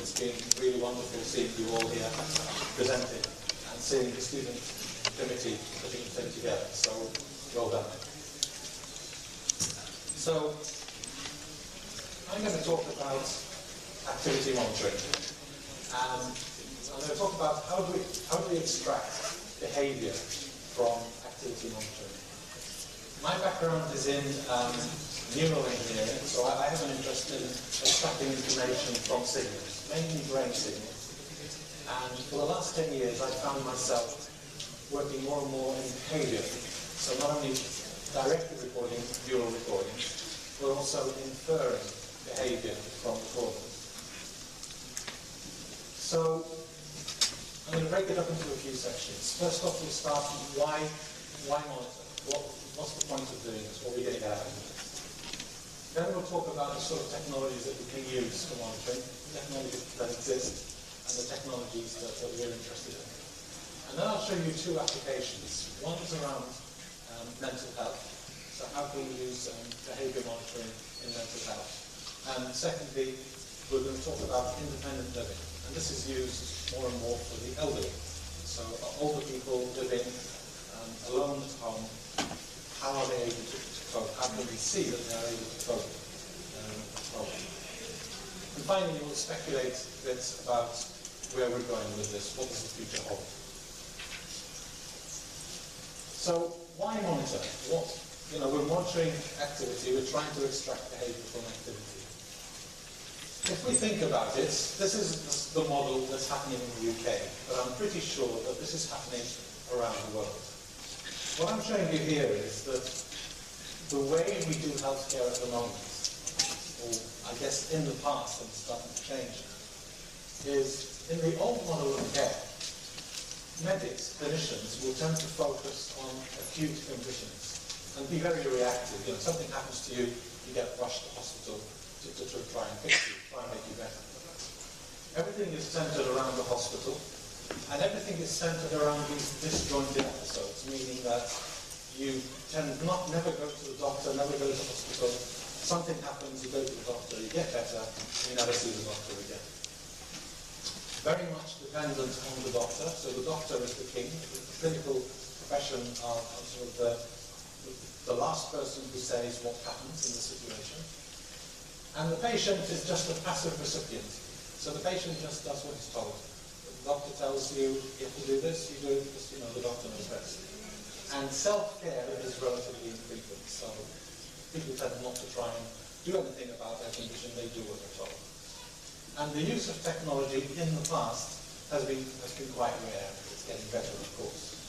It's been really wonderful seeing you all here presenting and seeing the student committee putting the thing together. So, well done. So, I'm going to talk about activity monitoring. And I'm going to talk about how do we extract behaviour from activity monitoring. My background is in neural engineering, so I have an interest in extracting information from signals, mainly brain signals. And for the last 10 years, I've found myself working more and more in behaviour. So not only directly recording neural recordings, but also inferring behaviour from recordings. So I'm going to break it up into a few sections. First off, we'll start with why monitor? What's the point of doing this? What are we going to get out of it? Then we'll talk about the sort of technologies that we can use for monitoring, the technologies that exist, and the technologies that we're interested in. And then I'll show you two applications. One is around mental health. So how can we use behaviour monitoring in mental health? And secondly, we're going to talk about independent living. And this is used more and more for the elderly. So older people living alone at home, how are they able to cope? How can we see that they are able to cope at home? And finally, we'll speculate a bit about where we're going with this. What does the future hold? So why monitor? We're monitoring activity. We're trying to extract behaviour from activity. If we think about it, this is the model that's happening in the UK, but I'm pretty sure that this is happening around the world. What I'm showing you here is that the way we do healthcare at the moment, or I guess in the past and starting to change, is in the old model of care, medics, clinicians will tend to focus on acute conditions and be very reactive. You know, something happens to you, you get rushed to hospital to try and fix you, try and make you better. Everything is centered around the hospital, and everything is centered around these disjointed episodes, meaning that you tend never go to the doctor, never go to the hospital. Something happens, you go to the doctor, you get better, you never see the doctor again. Very much dependent on the doctor, so the doctor is the king. The clinical profession are sort of the last person who says what happens in the situation. And the patient is just a passive recipient. So the patient just does what he's told. The doctor tells you have to do this, you do it because the doctor knows best. And self-care is relatively infrequent. So people tend not to try and do anything about their condition, they do what they're told. And the use of technology in the past has been quite rare. It's getting better, of course.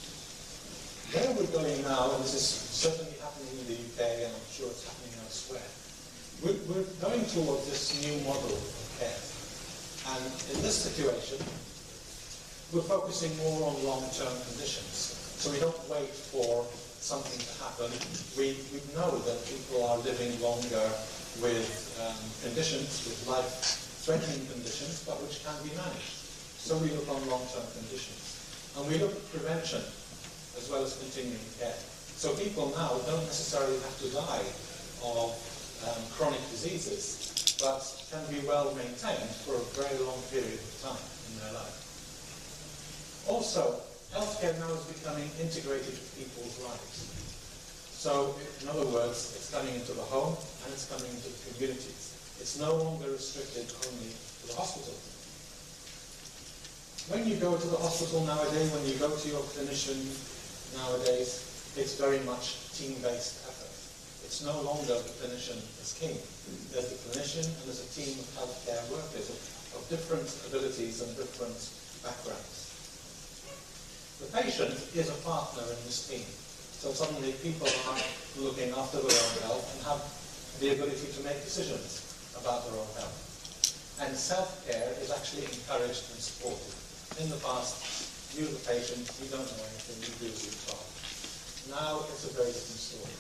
Where we're going now, and this is certainly happening in the UK, and I'm sure it's happening elsewhere, we're going towards this new model of care. And in this situation, we're focusing more on long-term conditions. So we don't wait for something to happen. We know that people are living longer with conditions, with life-threatening conditions, but which can be managed. So we look on long-term conditions. And we look at prevention as well as continuing care. So people now don't necessarily have to die of chronic diseases, but can be well maintained for a very long period of time in their life. Also, healthcare now is becoming integrated with people's lives. So, in other words, it's coming into the home and it's coming into the communities. It's no longer restricted only to the hospital. When you go to the hospital nowadays, when you go to your clinician nowadays, it's very much team-based effort. It's no longer the clinician is king. There's the clinician and there's a team of healthcare workers of different abilities and different backgrounds. The patient is a partner in this team. So suddenly people are looking after their own health and have the ability to make decisions about their own health. And self-care is actually encouraged and supported. In the past, you're the patient, you don't know anything, you do as you're told. Now it's a very different story.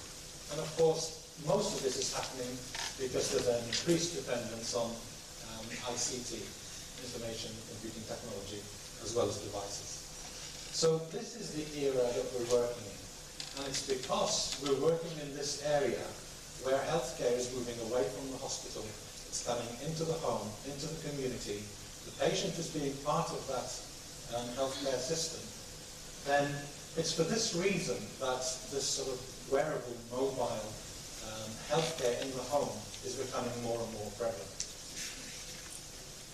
And of course, most of this is happening because there's an increased dependence on ICT, information computing technology, as well as devices. So this is the era that we're working in. And it's because we're working in this area where healthcare is moving away from the hospital, it's coming into the home, into the community, the patient is being part of that healthcare system, then it's for this reason that this sort of wearable, mobile healthcare in the home is becoming more and more prevalent.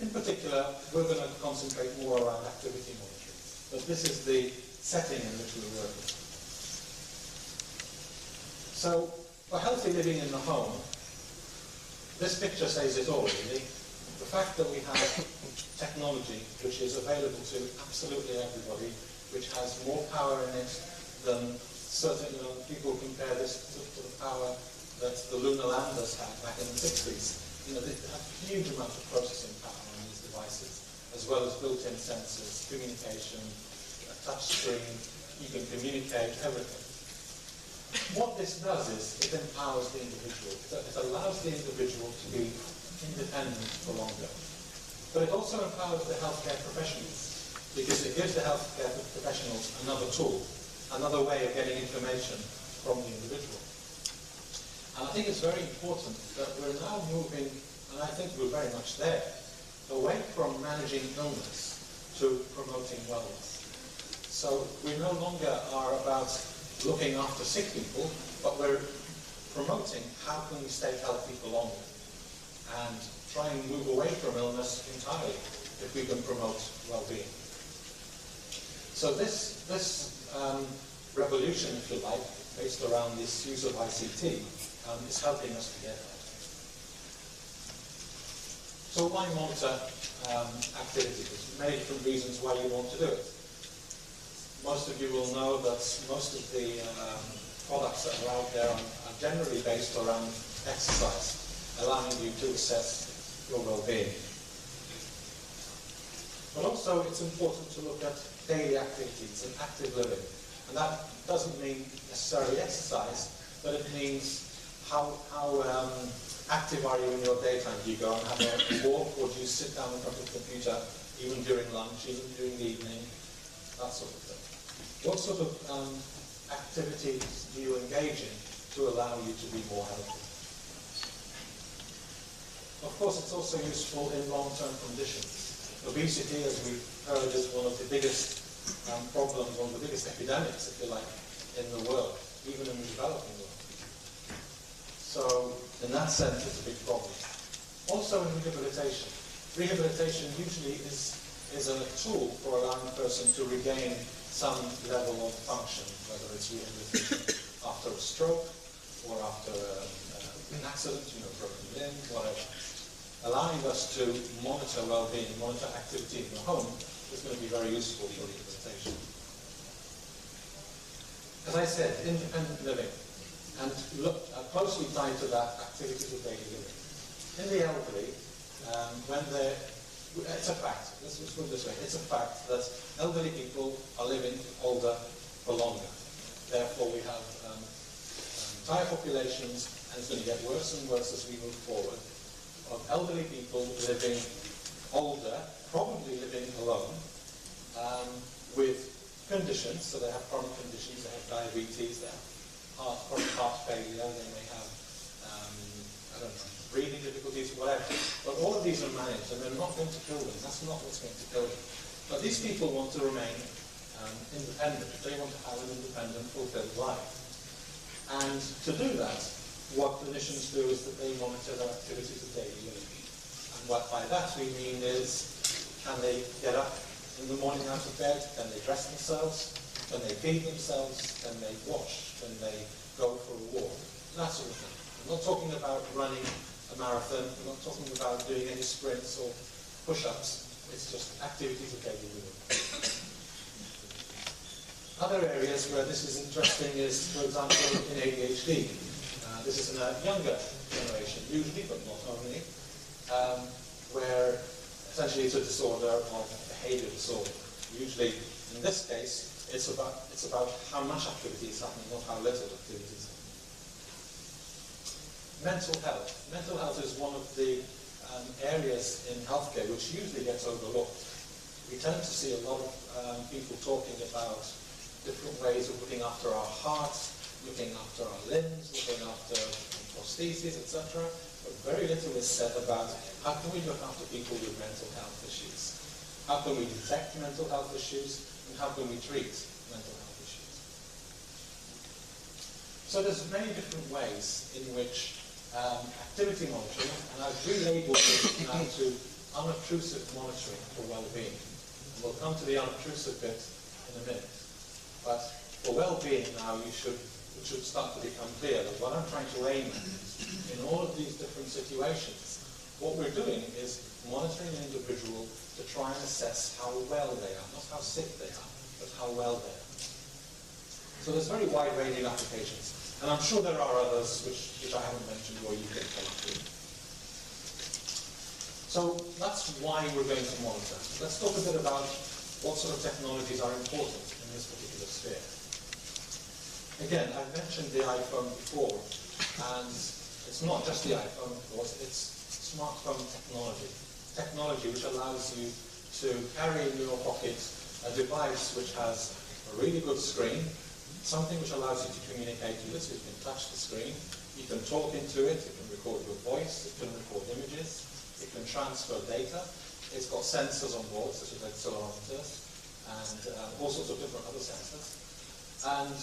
In particular, we're going to concentrate more around activity monitoring, but this is the setting in which we're working. So, for healthy living in the home, this picture says it all, really. The fact that we have technology which is available to absolutely everybody, which has more power in it than certain people compare this to the power that the lunar landers had back in the 60s. They have a huge amount of processing power on these devices, as well as built-in sensors, communication, a touch screen, you can communicate, everything. What this does is it empowers the individual. It allows the individual to be independent for longer. But it also empowers the healthcare professionals, because it gives the healthcare professionals another tool, another way of getting information from the individual. And I think it's very important that we're now moving, and I think we're very much there, away from managing illness to promoting wellness. So we no longer are about looking after sick people, but we're promoting how can we stay healthy for longer and try and move away from illness entirely if we can promote well-being. So this revolution, if you like, based around this use of ICT, is helping us to get that. So why monitor activity? There's many different reasons why you want to do it. Most of you will know that most of the products that are out there are generally based around exercise, allowing you to assess your well-being. But also it's important to look at daily activities and active living. And that doesn't mean necessarily exercise, but it means how active are you in your daytime? Do you go and have a walk, or do you sit down in front of the computer even during lunch, even during the evening, that sort of thing? What sort of activities do you engage in to allow you to be more healthy? Of course, it's also useful in long-term conditions. Obesity, as we've heard, is one of the biggest problems, one of the biggest epidemics, if you like, in the world, even in the developing world. So, in that sense, it's a big problem. Also in rehabilitation. Rehabilitation usually is a tool for allowing a person to regain some level of function, whether it's rehabilitation after a stroke or after an accident, broken limb, whatever. Allowing us to monitor well-being, monitor activity in the home is going to be very useful for rehabilitation. As I said, independent living, and look closely tied to that, activities of daily living. In the elderly, it's a fact, let's put it this way, it's a fact that elderly people are living older for longer. Therefore we have entire populations, and it's going to get worse and worse as we move forward, of elderly people living older, probably living alone, with conditions, so they have chronic conditions, they have diabetes, they have chronic heart failure, they may have, breathing difficulties, whatever. But all of these are managed, and they're not going to kill them. That's not what's going to kill them. But these people want to remain independent. They want to have an independent, fulfilled life. And to do that, what clinicians do is that they monitor their activities of daily living. And what by that we mean is, can they get up in the morning out of bed? Can they dress themselves? Can they feed themselves? Can they wash? Can they go for a walk? That sort of thing. I'm not talking about running a marathon. I'm not talking about doing any sprints or push-ups. It's just activities of daily living. Other areas where this is interesting is, for example, in ADHD. This is in a younger generation, usually, but not only, where essentially it's a disorder of behaviour disorder. Usually, in this case, it's about how much activity is happening, not how little activity is happening. Mental health. Mental health is one of the areas in healthcare which usually gets overlooked. We tend to see a lot of people talking about different ways of looking after our hearts, looking after our limbs, looking after prostheses, etc. But very little is said about how can we look after people with mental health issues? How can we detect mental health issues? And how can we treat mental health issues? So there's many different ways in which activity monitoring, and I've relabeled it now to unobtrusive monitoring for well-being. And we'll come to the unobtrusive bit in a minute. But for well-being now, it should start to become clear that what I'm trying to aim at is, in all of these different situations, what we're doing is monitoring an individual to try and assess how well they are, not how sick they are, but how well they are. So there's very wide-ranging applications. And I'm sure there are others which I haven't mentioned or you can take through. So that's why we're going to monitor. Let's talk a bit about what sort of technologies are important in this particular sphere. Again, I've mentioned the iPhone before, and it's not just the iPhone, of course, it's smartphone technology. Technology which allows you to carry in your pocket a device which has a really good screen, something which allows you to communicate with it, so you can touch the screen, you can talk into it, it can record your voice, it can record images, it can transfer data, it's got sensors on board, such as accelerometers, and all sorts of different other sensors. And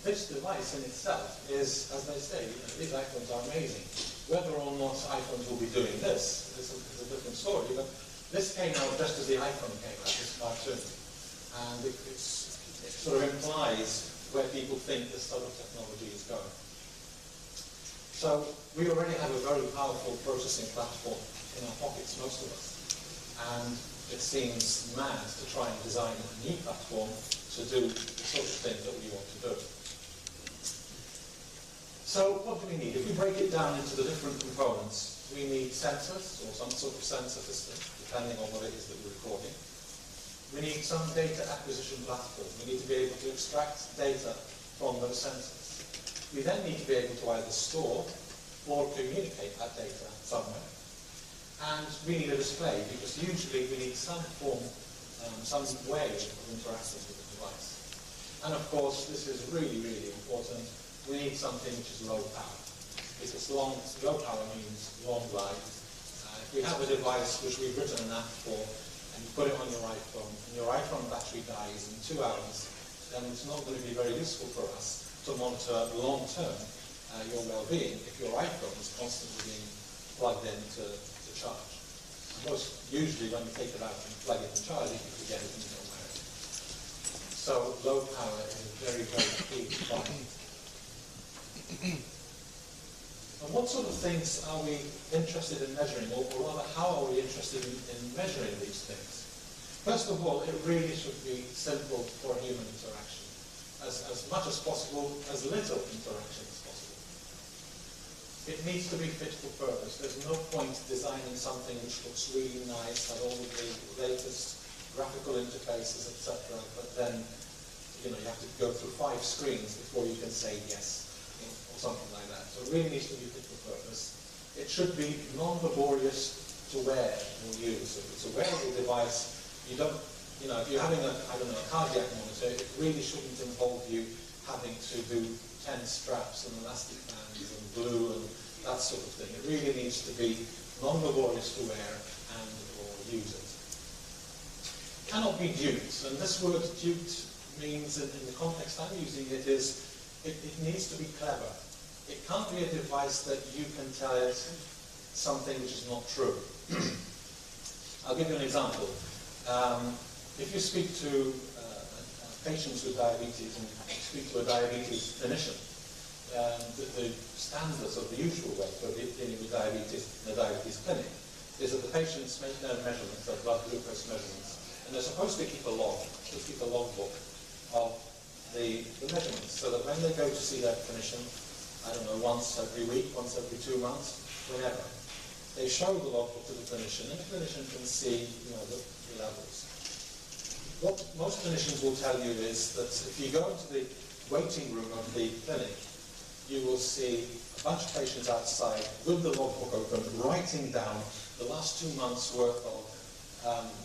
this device in itself is, as they say, these iPhones are amazing. Whether or not iPhones will be doing this is a different story, but this came out just as the iPhone came out, this cartoon. And it sort of implies where people think this sort of technology is going. So we already have a very powerful processing platform in our pockets, most of us. And it seems mad to try and design a new platform to do the sort of thing that we want to do. So what do we need? If we break it down into the different components, we need sensors, or some sort of sensor system, depending on what it is that we're recording. We need some data acquisition platform. We need to be able to extract data from those sensors. We then need to be able to either store or communicate that data somewhere. And we need a display, because usually we need some form, some way of interacting with the device. And of course, this is really, really important. We need something which is low power. Because low power means long life. If we have a device which we've written an app for, and you put it on your iPhone, and your iPhone battery dies in 2 hours, then it's not going to be very useful for us to monitor long-term your well-being if your iPhone is constantly being plugged in to charge. And usually when you take it out and plug it in charge, you can forget it and you don't wear it. So low power is a very, very key requirement. And what sort of things are we interested in measuring, or rather, how are we interested in measuring these things? First of all, it really should be simple for human interaction. As much as possible, as little interaction as possible. It needs to be fit for purpose. There's no point designing something which looks really nice, has all of the latest graphical interfaces, etc., but then you have to go through 5 screens before you can say yes, or something like that. So it really needs to be fit for purpose. It should be non-laborious to wear or use. If it's a wearable device, you don't, if you're having a cardiac monitor, it really shouldn't involve you having to do 10 straps and elastic bands and glue and that sort of thing. It really needs to be non-laborious to wear and or use it. Cannot be duped, and this word duped means, in the context I'm using it, is it needs to be clever. It can't be a device that you can tell it something which is not true. I'll give you an example. If you speak to patients with diabetes and speak to a diabetes clinician, the standards of the usual way for dealing with diabetes in a diabetes clinic is that the patients make their measurements, their blood glucose measurements, and they're supposed to keep a logbook of the measurements, so that when they go to see their clinician, I don't know, once every week, once every 2 months, whenever, they show the logbook to the clinician, and the clinician can see the levels. What most clinicians will tell you is that if you go into the waiting room of the clinic, you will see a bunch of patients outside with the logbook open, writing down the last 2 months' worth of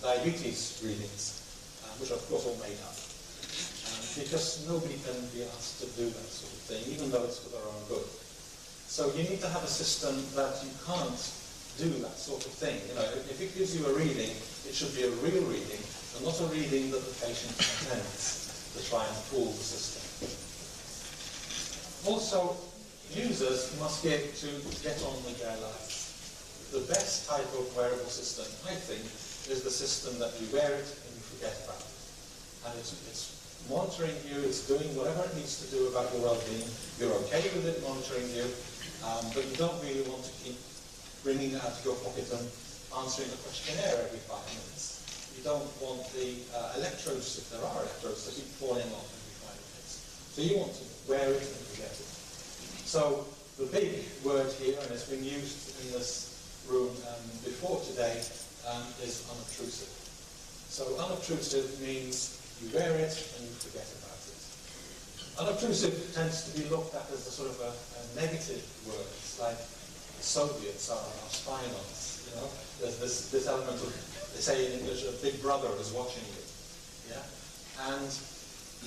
diabetes readings, which are of course all made up. Because nobody can be asked to do that sort of thing, even though it's for their own good. So you need to have a system that you can't do that sort of thing. You know, if it gives you a reading, it should be a real reading, and not a reading that the patient intends to try and fool the system. Also, users must be able to get on with their lives. The best type of wearable system, I think, is the system that you wear it and you forget about it. And it's monitoring you, it's doing whatever it needs to do about your well-being. You're okay with it monitoring you, but you don't really want to keep bringing it out of your pocket and answering a questionnaire every 5 minutes. You don't want the electrodes, if there are electrodes, to keep falling off every 5 minutes. So you want to wear it and forget it. So the big word here, and it's been used in this room before today, is unobtrusive. So unobtrusive means you wear it and you forget about it. Unobtrusive tends to be looked at as a sort of a negative word. It's like the Soviets are spying on us. You know, there's this element of, they say in English, a big brother is watching you. Yeah, and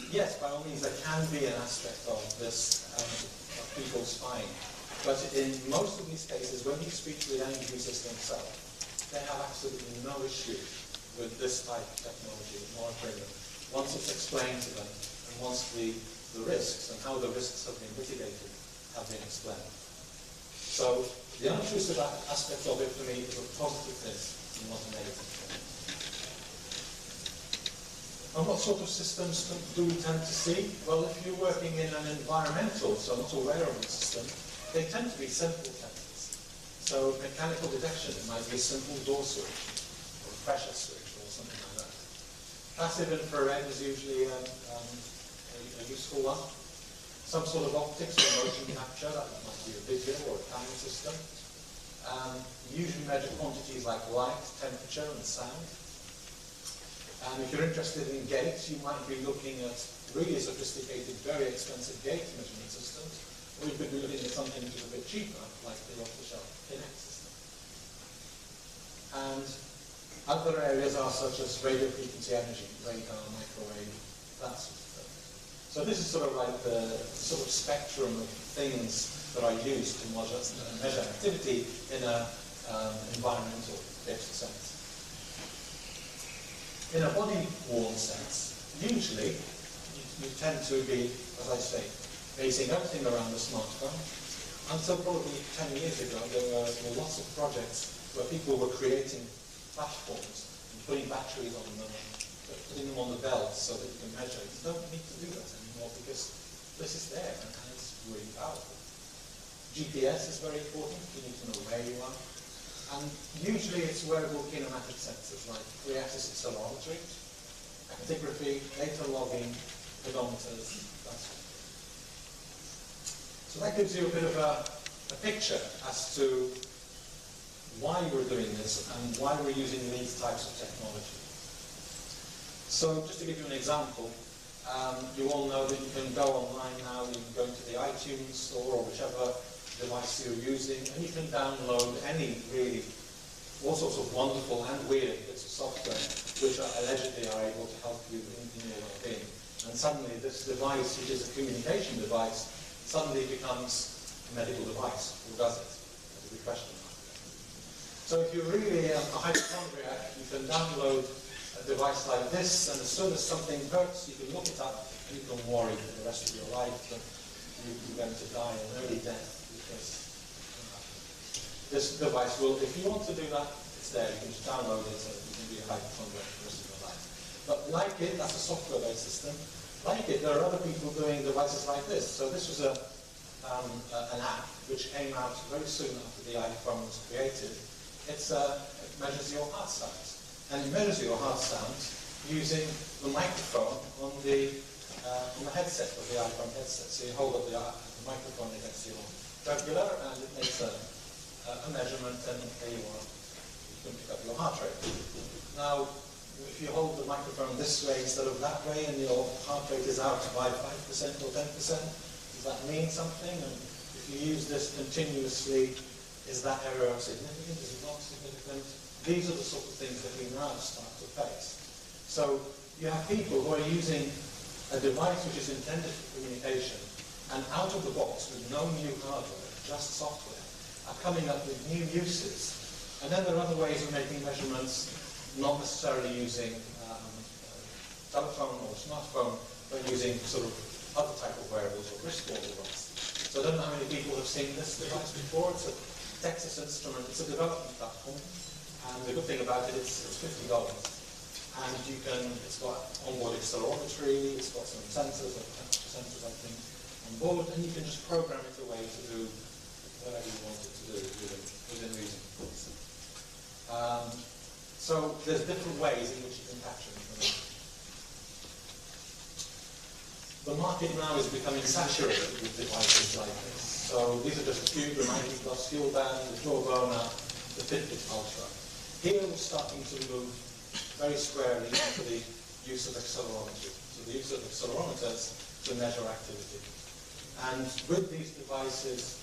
yes, by all means, there can be an aspect of this of people spying. But in most of these cases, when you speak to the end users themselves, they have absolutely no issue with this type of technology, monitoring them, once it's explained to them, and once the risks and how the risks have been mitigated have been explained. So the unobtrusive aspect of it for me is a positive thing and not a negative thing. And what sort of systems do we tend to see? Well, if you're working in an environmental, so not a wearable system, they tend to be simple sensors. So mechanical detection, it might be a simple door switch or a pressure switch or something like that. Passive infrared is usually a useful one. Some sort of optics or motion capture, that might be a video or a camera system. Usually measure quantities like light, temperature and sound. And if you're interested in gates, you might be looking at really sophisticated, very expensive gate measurement systems. Or you could be looking at something which is a bit cheaper, like the off-the-shelf Keynote system. And other areas are such as radio frequency energy, radar, microwave, that sort of thing. So this is sort of like the sort of spectrum of things that are used to measure activity in an environmental based sense. In a body-worn sense, usually you tend to be, as I say, basing everything around the smartphone. Until probably 10 years ago, there were lots of projects where people were creating platforms and putting batteries on them and putting them on the belt so that you can measure it. You don't need to do that anymore because this is there and it's really powerful. GPS is very important. You need to know where you are. And usually it's wearable kinematic sensors like 3-axis accelerometry, actigraphy, data logging, pedometers, that sort of thing. So that gives you a bit of a picture as to why we're doing this and why we're using these types of technology. So just to give you an example, you all know that you can go online now, you can go into the iTunes store or whichever device you're using, and you can download any really, all sorts of wonderful and weird bits of software which allegedly are able to help you in your well-being. And suddenly this device, which is a communication device, suddenly becomes a medical device. Or does it? That's a good question. So if you're really a hypochondriac, you can download a device like this, and as soon as something hurts, you can look it up and you can worry for the rest of your life that you're going to die an early death. This device will, if you want to do that, it's there. You can just download it so you can be a hypochondriac for the rest of your life. But like it, that's a software-based system. Like it, there are other people doing devices like this. So this was an app which came out very soon after the iPhone was created. It measures your heart sound. And it measures your heart sound using the microphone on the headset of the iPhone headset. So you hold up the microphone against your jugular and it makes a measurement, and there you are. You can pick up your heart rate. Now, if you hold the microphone this way instead of that way, and your heart rate is out by 5% or 10%, does that mean something? And if you use this continuously, is that error significant? Is it not significant? These are the sort of things that we now start to face. So you have people who are using a device which is intended for communication, and out of the box, with no new hardware, just software, are coming up with new uses. And then there are other ways of making measurements, not necessarily using telephone or smartphone, but using sort of other type of wearables or wristwatch device. So I don't know how many people have seen this device before. It's a Texas Instrument. It's a development platform. And the good thing about it is it's $50. And it's got onboard accelerometry, it's got some sensors, like temperature sensors, I think, on board, and you can just program it away to do whatever you want it to do within reason. So there's different ways in which you can capture information. The market now is becoming saturated with devices like this. So these are just a few, the 90 plus Fuel Band, the Jawbone, the Fitbit Ultra. Here we're starting to move very squarely into the use of accelerometry. So the use of accelerometers to measure activity. And with these devices,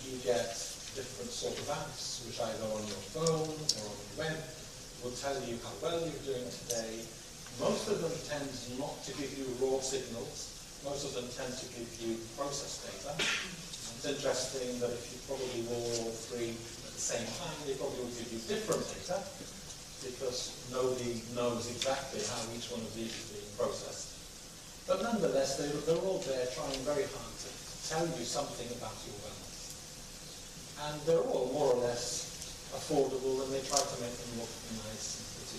you get different sort of apps, which either on your phone or on the web will tell you how well you're doing today. Most of them tend not to give you raw signals. Most of them tend to give you process data. And it's interesting that if you probably wore all three at the same time, they probably will give you different data, because nobody knows exactly how each one of these is being processed. But nonetheless, they're all there trying very hard to tell you something about your wellness. And they're all more or less affordable, and they try to make them look nice and pretty.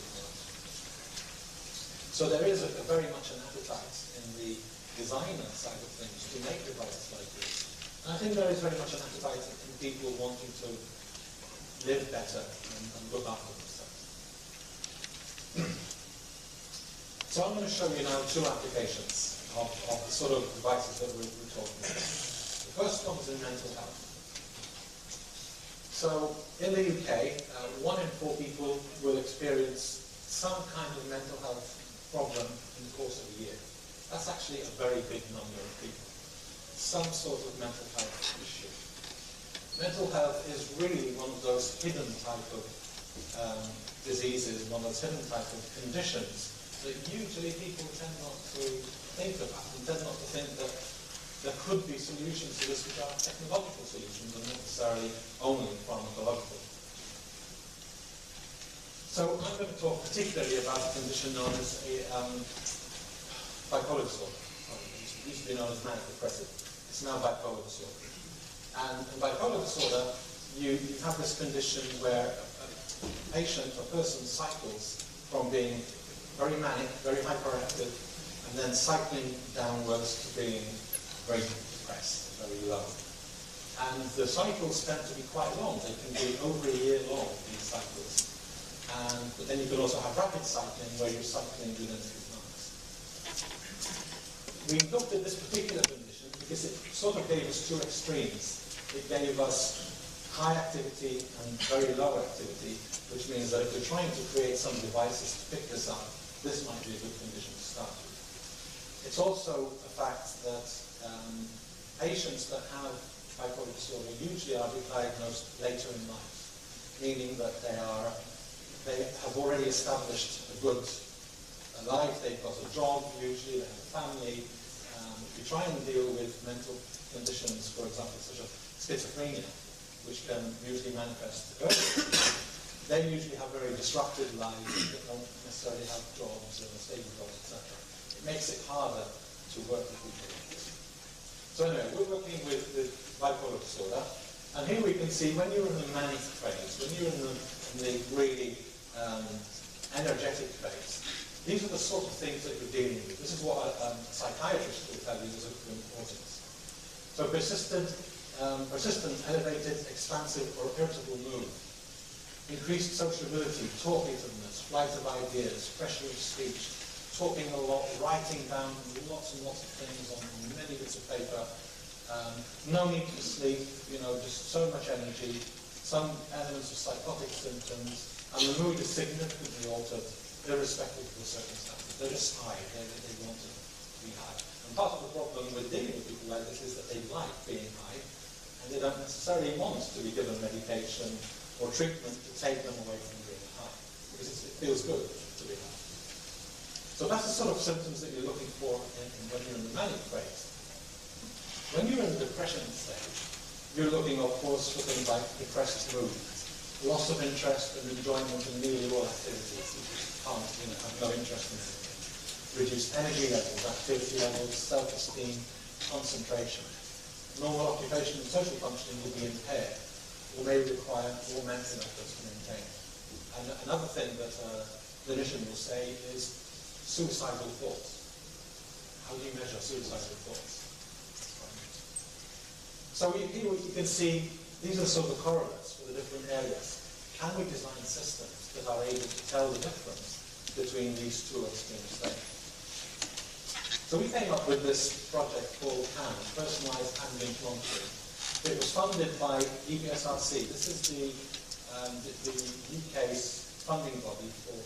So there is very much an appetite in the designer side of things to make devices like this. And I think there is very much an appetite in people wanting to live better and look after themselves. So I'm going to show you now two applications of the sort of devices that we're talking about. The first one is in mental health. So in the UK, 1 in 4 people will experience some kind of mental health problem in the course of a year. That's actually a very big number of people. Some sort of mental health issue. Mental health is really one of those hidden type of diseases, one of those hidden type of conditions that usually people tend not to think about, and tend not to think that there could be solutions to this which are technological solutions and not necessarily only pharmacological. So I'm going to talk particularly about a condition known as bipolar disorder. It used to be known as manic depressive. It's now bipolar disorder. And in bipolar disorder, you have this condition where a patient, a person, cycles from being very manic, very hyperactive, and then cycling downwards to being very depressed, very low. And the cycles tend to be quite long. They can be over a year long, these cycles. But then you can also have rapid cycling, where you're cycling within 3 months. We looked at this particular condition because it sort of gave us two extremes. It gave us high activity and very low activity, which means that if we're trying to create some devices to pick this up, this might be a good condition to start with. It's also a fact that patients that have bipolar disorder usually are diagnosed later in life, meaning that they have already established a good life, they've got a job, usually they have a family. If you try and deal with mental conditions, for example, such as schizophrenia, which can usually manifest early, they usually have very disrupted lives, they don't necessarily have jobs and stable jobs, etc. It makes it harder to work with people like this. So anyway, we're working with bipolar disorder, and here we can see when you're in the manic phase, when you're in the really energetic phase, these are the sort of things that you're dealing with. This is what a psychiatrist will tell you is of importance. So persistent, elevated, expansive, or irritable mood, increased sociability, talkativeness, flight of ideas, pressure of speech, talking a lot, writing down lots and lots of things on many bits of paper, no need to sleep, just so much energy, some elements of psychotic symptoms, and the mood is significantly altered, irrespective of the circumstances. They're just high, they want to be high. And part of the problem with dealing with people like this is that they like being high, and they don't necessarily want to be given medication or treatment to take them away from being high, because it feels good to be high. So that's the sort of symptoms that you're looking for when you're in the manic phase. When you're in the depression stage, you're looking, of course, for things like depressed mood, loss of interest and enjoyment in nearly all activities. You just can't, have no interest in anything. Reduced energy levels, activity levels, self-esteem, concentration. Normal occupation and social functioning will be impaired, or may require more mental efforts to maintain. And another thing that a clinician will say is suicidal thoughts. How do you measure suicidal thoughts? So here you can see these are sort of the correlates for the different areas. Can we design systems that are able to tell the difference between these two extreme states? So we came up with this project called CAM, Personalised Ambient Monitoring. It was funded by EBSRC. This is the UK's funding body for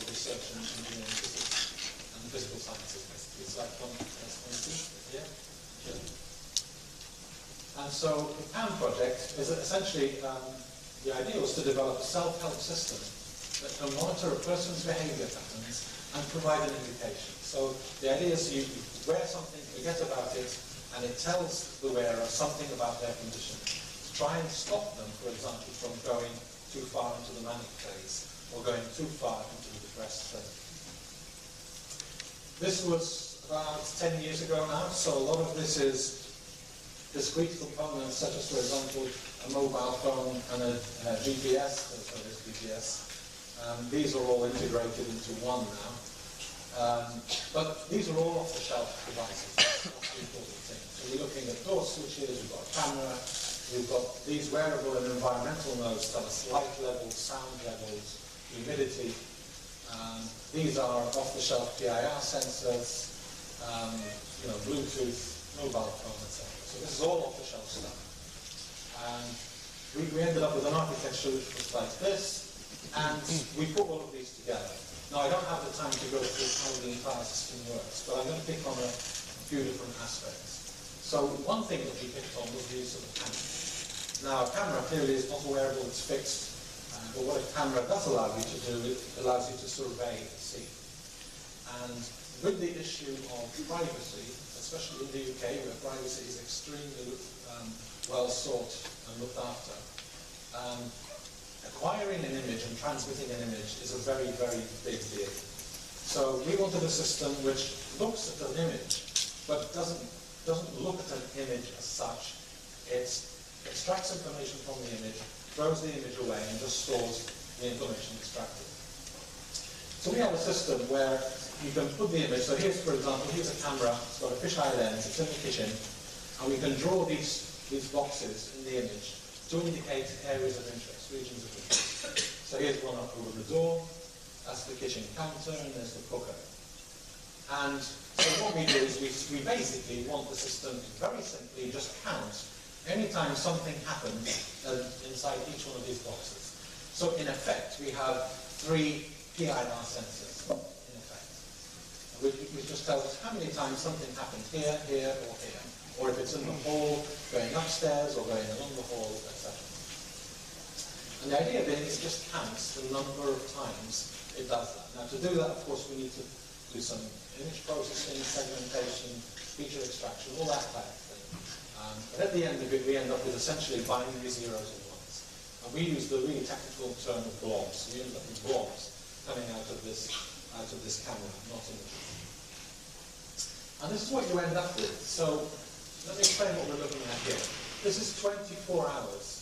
research in engineering, physics, and physical sciences. It's like one yeah. And so the CAM project is essentially, the idea was to develop a self-help system that can monitor a person's behaviour patterns and provide an indication. So the idea is you wear something, forget about it, and it tells the wearer something about their condition to try and stop them, for example, from going too far into the manic phase or going too far into the depressed phase. This was about 10 years ago now, so a lot of this is discrete components, such as, for example, a mobile phone and a GPS, so this GPS. These are all integrated into one now. But these are all off-the-shelf devices. That's the important thing. So we're looking at door switches, we've got a camera, we've got these wearable and environmental nodes tell us light levels, sound levels, humidity. These are off-the-shelf PIR sensors, Bluetooth, mobile phone, etc. So this is all off-the-shelf stuff. And we ended up with an architecture which was like this, and we put all of these together. Now, I don't have the time to go through how the entire system works, but I'm going to pick on a few different aspects. So one thing that we picked on was the use of a camera. Now, a camera clearly is not a wearable, it's fixed, but what a camera does allow you to do, it allows you to survey the scene. And with the issue of privacy, especially in the UK, where privacy is extremely well sought and looked after, acquiring an image and transmitting an image is a very, very big deal. So we wanted a system which looks at an image, but doesn't look at an image as such. It extracts information from the image, throws the image away, and just stores the information extracted. So we have a system where you can put the image, so here's, for example, here's a camera, it's got a fisheye lens, it's in the kitchen, and we can draw these boxes in the image to indicate areas of interest, regions of interest. So here's one up over the door, that's the kitchen counter, and there's the cooker. And so what we do is we basically want the system to very simply just count anytime something happens inside each one of these boxes. So in effect, we have 3 PIR sensors, in effect, which just tells us how many times something happened here, here, or here. Or if it's in the hall, going upstairs, or going along the hall, etc. And the idea being it just counts the number of times it does that. Now to do that, of course, we need to do some image processing, segmentation, feature extraction, all that type of thing. But at the end of it, we end up with essentially binary zeros and ones. And we use the really technical term of blobs. We end up with blobs coming out of this camera, not images. And this is what you end up with. So let me explain what we're looking at here. This is 24 hours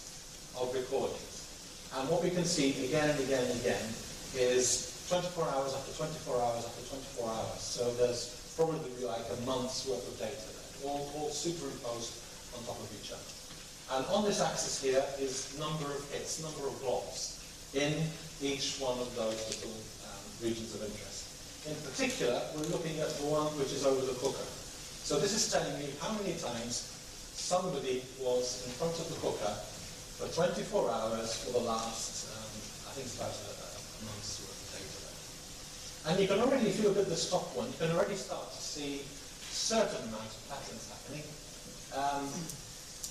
of recordings. And what we can see again and again and again is 24 hours after 24 hours after 24 hours. So there's probably like a month's worth of data there, all superimposed on top of each other. And on this axis here is number of hits, number of blobs in each one of those little regions of interest. In particular, we're looking at the one which is over the cooker. So this is telling you how many times somebody was in front of the cooker for 24 hours for the last, I think it's about a month's worth of data there. And you can already, if you look at this top one, you can already start to see certain amounts of patterns happening.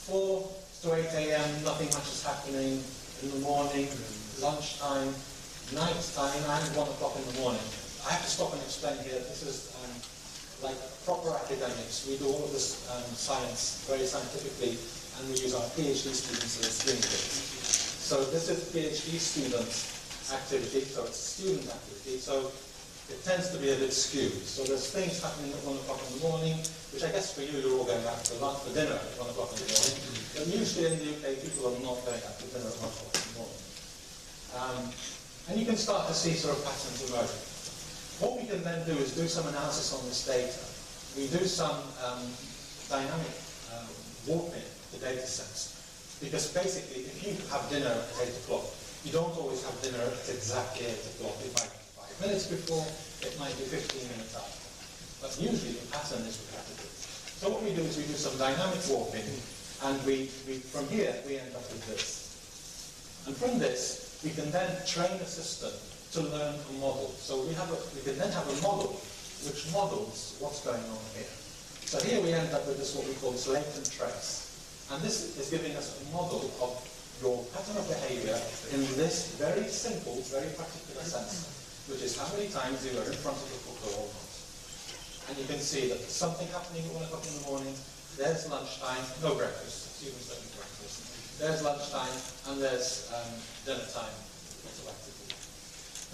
4 to 8 a.m., nothing much is happening. In the morning, lunchtime, night time, and 1 o'clock in the morning. I have to stop and explain here, this is like proper academics. We do all of this science very scientifically and we use our PhD students as doing things. So this is PhD student activity, so it's a student activity, so it tends to be a bit skewed. So there's things happening at 1 o'clock in the morning, which I guess for you, you're all going out for lunch, for dinner at 1 o'clock in the morning. But usually in the UK, people are not going out for dinner at 1 o'clock in the morning. And you can start to see sort of patterns emerging. What we can then do is do some analysis on this data. We do some dynamic warping the data sets. Because basically, if you have dinner at 8 o'clock, you don't always have dinner at exactly 8 o'clock. It might be 5 minutes before, it might be 15 minutes after. But usually the pattern is repetitive. So what we do is we do some dynamic warping, and from here we end up with this. And from this, we can then train a system to learn a model. So we can then have a model which models what's going on here. So here we end up with this, what we call this latent trace. And this is giving us a model of your pattern of behavior in this very simple, very particular sense, which is how many times you were in front of the cooker or not. And you can see that there's something happening at 1 o'clock in the morning, there's lunchtime, no breakfast, students don't eat breakfast. There's lunchtime, and there's dinner time, lots of activity.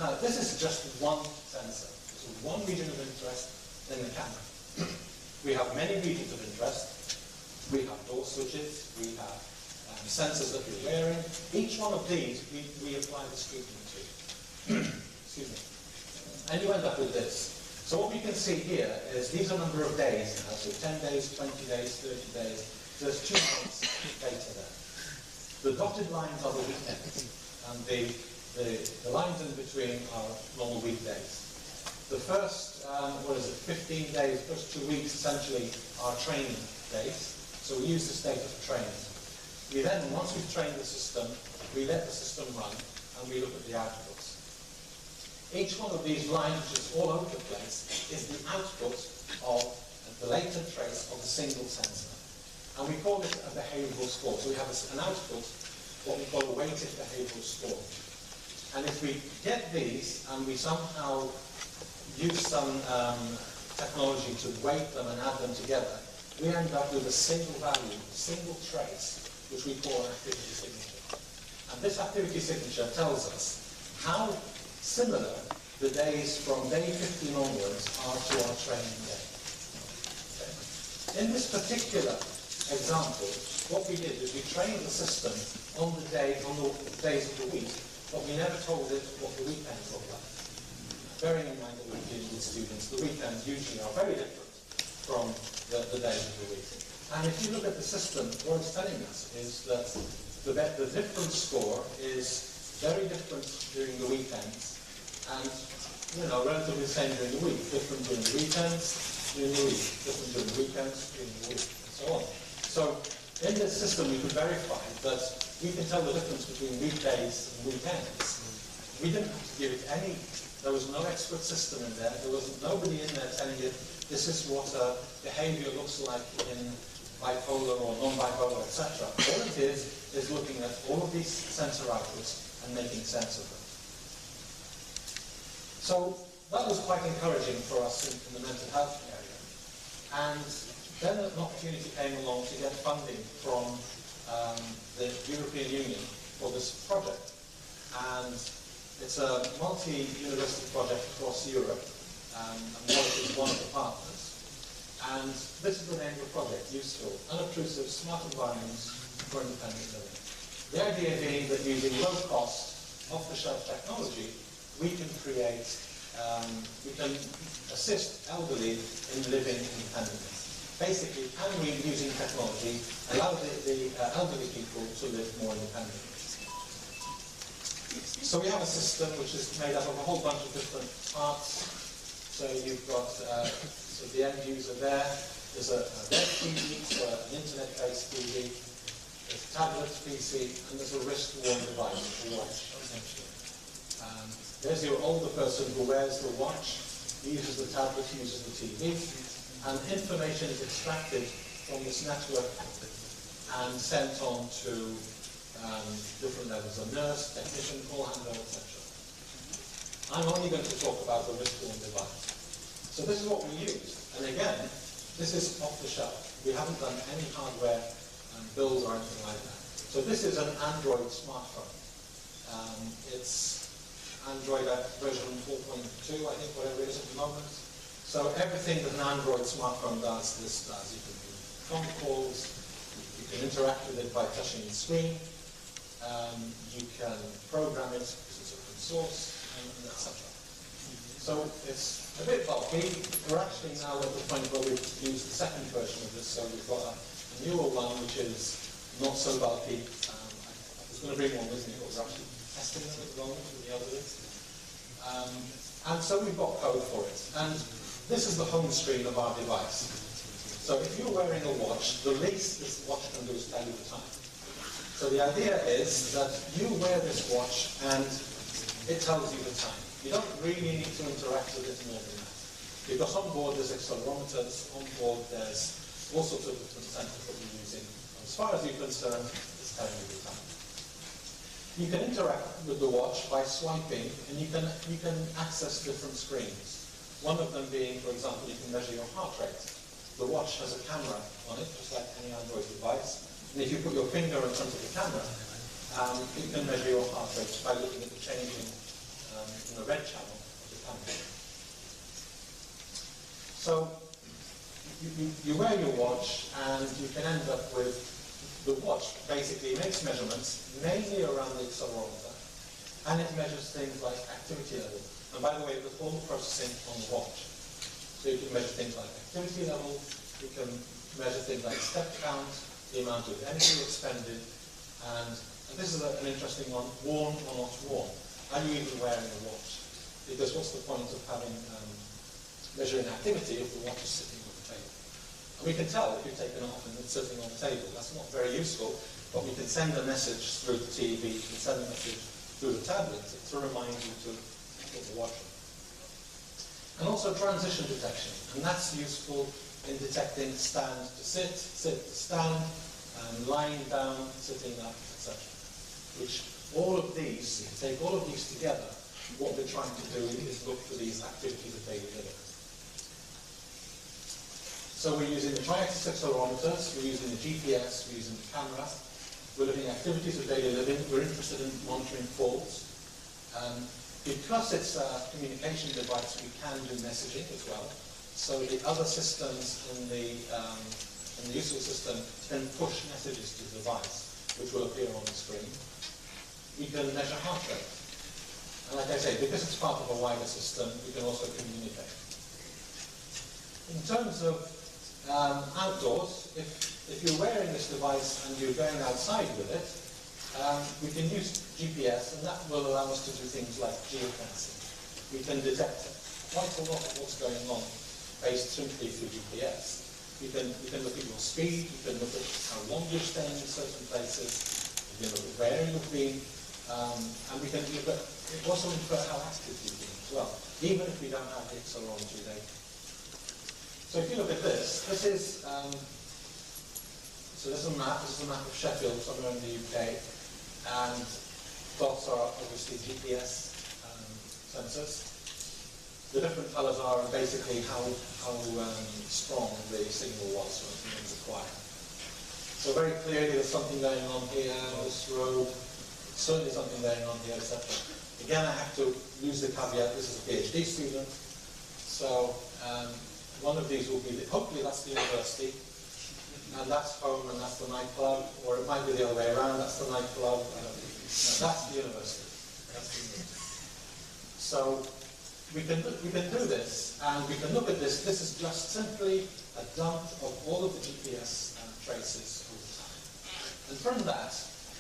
Now, this is just one sensor. This is one region of interest in the camera. We have many regions of interest. We have door switches, we have sensors that we're wearing. Each one of these, we apply the scrutiny to. Excuse me. And you end up with this. So what we can see here is these are a number of days now. So 10 days, 20 days, 30 days. There's 2 months data there. The dotted lines are the weekends. And the lines in between are normal weekdays. The first, 15 days, first 2 weeks essentially are training days. So we use this data for training. We then, once we've trained the system, we let the system run and we look at the outputs. Each one of these lines, which is all over the place, is the output of the latent trace of a single sensor. And we call it a behavioral score. So we have an output, what we call a weighted behavioral score. And if we get these and we somehow use some technology to weight them and add them together, we end up with a single value, a single trace, which we call an activity signature. And this activity signature tells us how similar the days from day 15 onwards are to our training day. Okay. In this particular example, what we did is we trained the system on the days of the week, but we never told it what the weekends look like. Bearing in mind that we're dealing with students, the weekends usually are very different from the days of the week. And if you look at the system, what it's telling us is that the difference score is very different during the weekends, and relatively the same during the week. Different during the weekends, during the week. Different during the weekends, during the week, and so on. So in this system, we could verify that we can tell the difference between weekdays and weekends. We didn't have to give it any. There was no expert system in there. There was nobody in there telling it this is what behavior looks like in bipolar or non-bipolar, etc. All it is looking at all of these sensor outputs and making sense of them. So that was quite encouraging for us in the mental health area. And then an opportunity came along to get funding from the European Union for this project. And it's a multi-university project across Europe. And Warwick is one of the partners. And this is the name of the project, Useful, Unobtrusive Smart Environments for Independent Living. The idea being that using low-cost, off-the-shelf technology, we can assist elderly in living independently. Basically, can we, using technology, allow the elderly people to live more independently? So we have a system which is made up of a whole bunch of different parts. So you've got the end user there. There's a web TV, so an internet-based TV. There's a tablet PC, and there's a wrist-worn device, a watch, essentially. There's your older person who wears the watch, uses the tablet, uses the TV, and information is extracted from this network and sent on to different levels, a nurse, technician, call handler, etc. I'm only going to talk about the wrist-worn device. So this is what we use. And again, this is off the shelf. We haven't done any hardware bills or anything like that. So this is an Android smartphone. It's Android at version 4.2, I think, whatever it is at the moment. So everything that an Android smartphone does, this does. You can do phone calls, you can interact with it by touching the screen, you can program it because it's open source, and etc. So it's a bit bulky. We're actually now at the point where we've used the second version of this, so we've got a newer one which is not so bulky. I was going to bring one with me, but we're actually testing them at the moment with the others. And so we've got code for it. And this is the home screen of our device. So if you're wearing a watch, the least this watch can do is tell you the time. So the idea is that you wear this watch and it tells you the time. You don't really need to interact with it more than that. Because on board there's accelerometers, on board there's all sorts of different sensors that we're using. As far as you're concerned, it's telling you the time. You can interact with the watch by swiping, and you can access different screens. One of them being, for example, you can measure your heart rate. The watch has a camera on it, just like any Android device. And if you put your finger in front of the camera, you can measure your heart rate by looking at the changing in the red channel of the camera. So you wear your watch, and you can end up with the watch basically makes measurements mainly around the accelerometer, and it measures things like activity level. And by the way, there's all the processing on the watch. So you can measure things like activity level, you can measure things like step count, the amount of energy expended, and this is an interesting one, worn or not worn. Are you even wearing a watch? Because what's the point of having measuring activity if the watch is sitting on the table? And we can tell if you've taken it off and it's sitting on the table. That's not very useful, but we can send a message through the TV, we can send a message through the tablet to remind you to put the watch on. And also transition detection, and that's useful in detecting stand to sit, sit to stand, lying down, sitting up, etc. Which all of these, if you take all of these together, what we're trying to do is look for these activities of daily living. So we're using the tri-axis accelerometers, we're using the GPS, we're using the camera, we're looking at activities of daily living, we're interested in monitoring falls. Because it's a communication device, we can do messaging as well. So the other systems in the useful system can push messages to the device, which will appear on the screen. We can measure heart rate. And like I say, because it's part of a wider system, we can also communicate. In terms of outdoors, if you're wearing this device and you're going outside with it, we can use GPS, and that will allow us to do things like geofencing. We can detect quite a lot of what's going on based simply through GPS. You can look at your speed, you can look at how long you're staying in certain places, you can look at where you've been, and we can look at, also infer how active you've been as well, even if we don't have the accelerometry data. So if you look at this, this is a map. This is a map of Sheffield, somewhere in the UK, and dots are obviously GPS sensors. The different colours are basically how strong the signal was when it was acquired. So very clearly there's something going on here, this road, certainly something going on here, etc. Again, I have to use the caveat, this is a PhD student, so one of these will be, hopefully that's the university, and that's home and that's the nightclub, or it might be the other way around, that's the nightclub, no, that's the university. So we can do this, and we can look at this. This is just simply a dump of all of the GPS traces over time. And from that,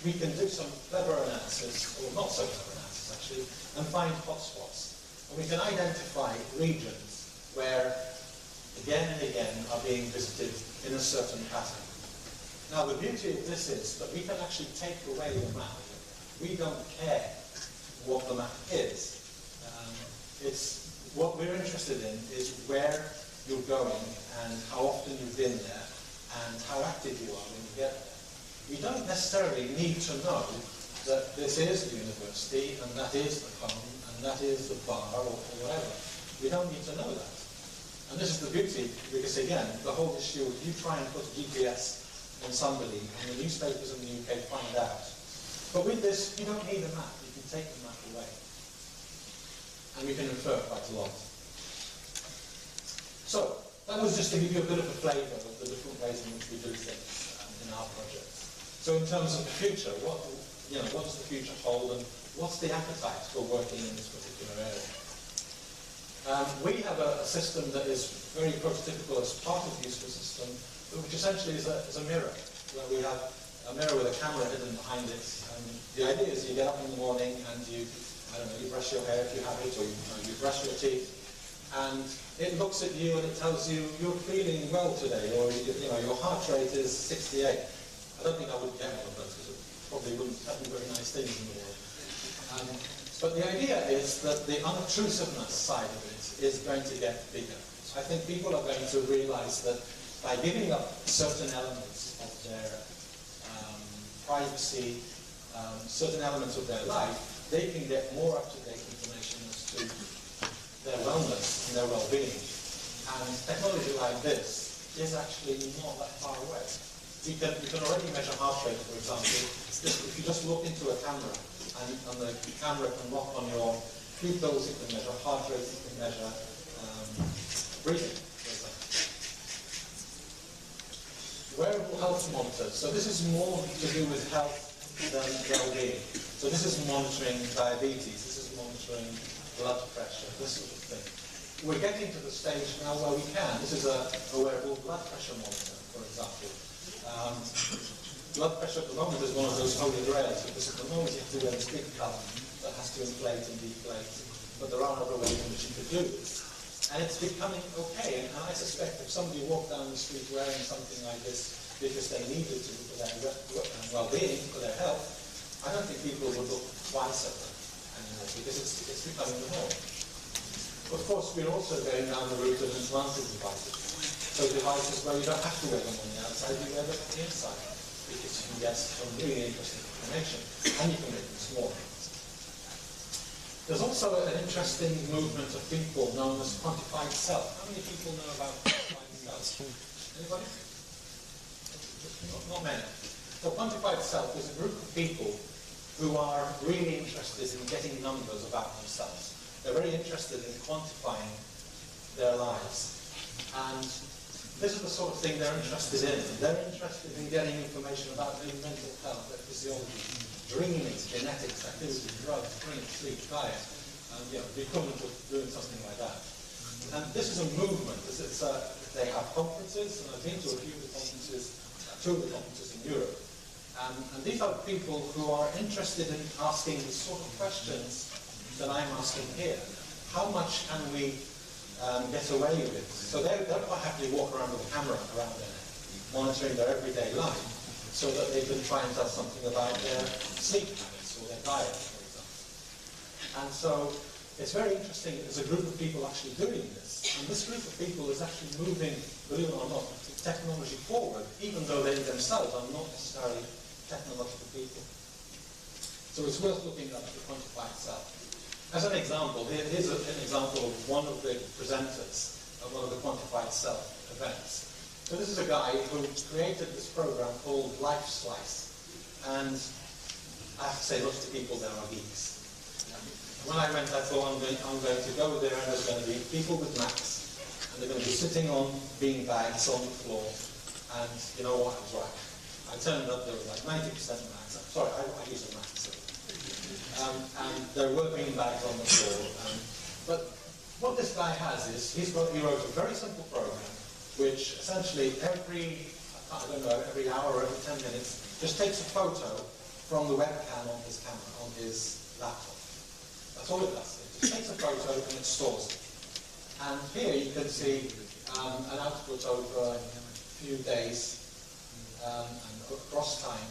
we can do some clever analysis, or not so clever analysis actually, and find hotspots. And we can identify regions where, again and again, are being visited in a certain pattern. Now, the beauty of this is that we can actually take away the map. We don't care what the map is. What we're interested in is where you're going and how often you've been there and how active you are when you get there. We don't necessarily need to know that this is the university and that is the home and that is the bar or whatever. We don't need to know that. And this is the beauty, because again, the whole issue, if you try and put GPS on somebody, and the newspapers in the UK find out. But with this, you don't need a map. You can take the map away. And we can infer quite a lot. So, that was just to give you a bit of a flavour of the different ways in which we do things in our projects. So in terms of the future, what does the future hold, and what's the appetite for working in this particular area? We have a system that is very prototypical as part of the useful system, which essentially is a mirror, where we have a mirror with a camera hidden behind it. And the idea is you get up in the morning and you brush your hair if you have it, or you brush your teeth, and it looks at you and it tells you you're feeling well today, or your heart rate is 68. I don't think I would get one of those, because it probably wouldn't have very nice things in the world. But the idea is that the unobtrusiveness side of it is going to get bigger. So I think people are going to realize that by giving up certain elements of their privacy, certain elements of their life, they can get more up-to-date information as to their wellness and their well-being. And technology like this is actually not that far away. You can already measure heart rate, for example. If you just look into a camera, and the camera can lock on your pupils, it can measure heart rate, it can measure breathing, for example. Wearable health monitors. So this is more to do with health than well-being. So this is monitoring diabetes, this is monitoring blood pressure, this sort of thing. We're getting to the stage now where we can. This is a wearable blood pressure monitor, for example. Blood pressure at the moment is one of those holy grails, because at the moment you have to wear this big cup that has to inflate and deflate, but there are other ways in which you could do this. And it's becoming okay, and I suspect if somebody walked down the street wearing something like this because they needed to for their well-being, for their health, I don't think people would look twice at them anymore, because it's becoming the norm. Of course, we're also going down the route of implanted devices. So devices where you don't have to wear them on the outside, you wear them on the inside, because you can get some really interesting information, and you can make them smaller. There's also an interesting movement of people known as quantified self. How many people know about quantified self? Anybody? Not many. So quantified self is a group of people who are really interested in getting numbers about themselves. They're very interested in quantifying their lives. And this is the sort of thing they're interested in. They're interested in getting information about their mental health, their physiology, dreaming, genetics, activity, drugs, drink, sleep, diet, and the equivalent of doing something like that. And this is a movement. They have conferences, and I've been to a few of the conferences, two of the conferences in Europe. And these are people who are interested in asking the sort of questions that I'm asking here. How much can we get away with? So they don't happily walk around with a camera around their neck, monitoring their everyday life, so that they can try and tell something about their sleep habits or their diet, for example. And so it's very interesting. There's a group of people actually doing this, and this group of people is actually moving, believe it or not, technology forward, even though they themselves are not necessarily technological people. So it's worth looking at the quantified self. As an example, here's an example of one of the presenters at one of the quantified self events. So this is a guy who created this program called Life Slice. And I have to say, lots of people there are geeks. When I went, I thought I'm going to go there, and there's going to be people with Macs, and they're going to be sitting on bean bags on the floor. And you know what, I was right. I turned up, there was like 90% Macs. Sorry, I use a Mac. So. And there were bean bags on the floor. But what this guy has is, he wrote a very simple program, which essentially every hour or every 10 minutes, just takes a photo from the webcam on his camera, on his laptop. That's all it does. It just takes a photo and it stores it. And here you can see an output over a few days and across time.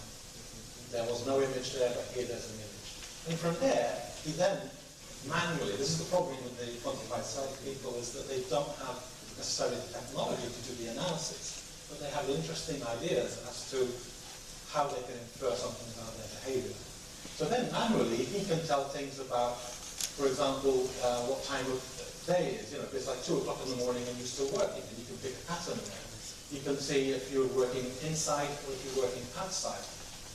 There was no image there, but here there's an image. And from there, he then manually, this is the problem with the quantified self people, is that they don't have necessarily the technology to do the analysis, but they have interesting ideas as to how they can infer something about their behavior. So then manually, he can tell things about, for example, what time of day it is. You know, if it's like 2 o'clock in the morning and you're still working, and you can pick a pattern there. You can see if you're working inside or if you're working outside.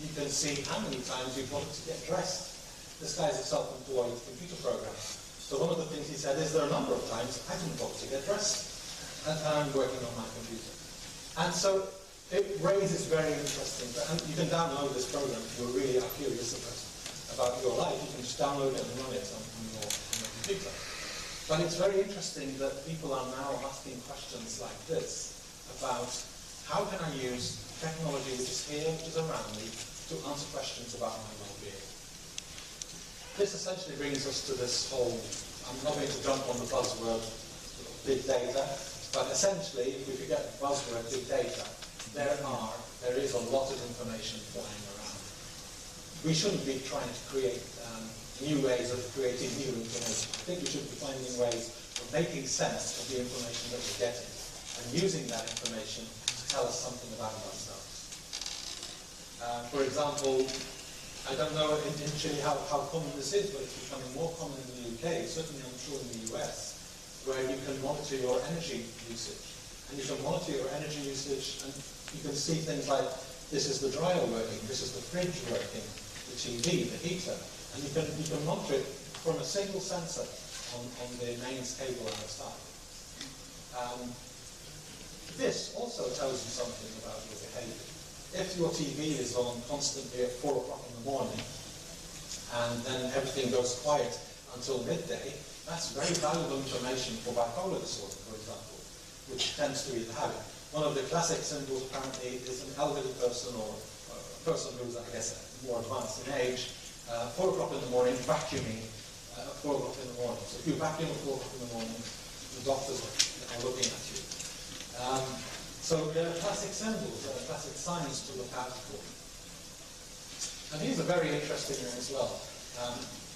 You can see how many times you've wanted to get dressed. This guy's a self-employed computer programmer. So one of the things he said is there are a number of times I didn't want to get dressed. And I'm working on my computer. And so it raises very interesting, and you can download this program if you really are curious about your life. You can just download it and run it on your computer. But it's very interesting that people are now asking questions like this about how can I use technology which is here, which is around me, to answer questions about my well-being. This essentially brings us to this whole, I'm not going to jump on the buzzword big data, but essentially, if we forget the buzzword big data, there is a lot of information flying around. We shouldn't be trying to create new ways of creating new information. I think we should be finding ways of making sense of the information that we're getting and using that information to tell us something about ourselves. For example, I don't know initially how common this is, but it's becoming more common in the UK, certainly I'm sure in the US, where you can monitor your energy usage. And you can monitor your energy usage, and you can see things like, this is the dryer working, this is the fridge working, the TV, the heater, and you can monitor it from a single sensor on the mains cable outside. This also tells you something about your behavior. If your TV is on constantly at 4 o'clock in the morning, and then everything goes quiet until midday, that's very valuable information for bipolar disorder, for example, which tends to be the habit. One of the classic symbols apparently is an elderly person or a person who's, I guess, more advanced in age, 4 o'clock in the morning, vacuuming at 4 o'clock in the morning. So if you vacuum at 4 o'clock in the morning, the doctors are looking at you. So there are classic symbols, there are classic signs to look out for. And these are very interesting as well.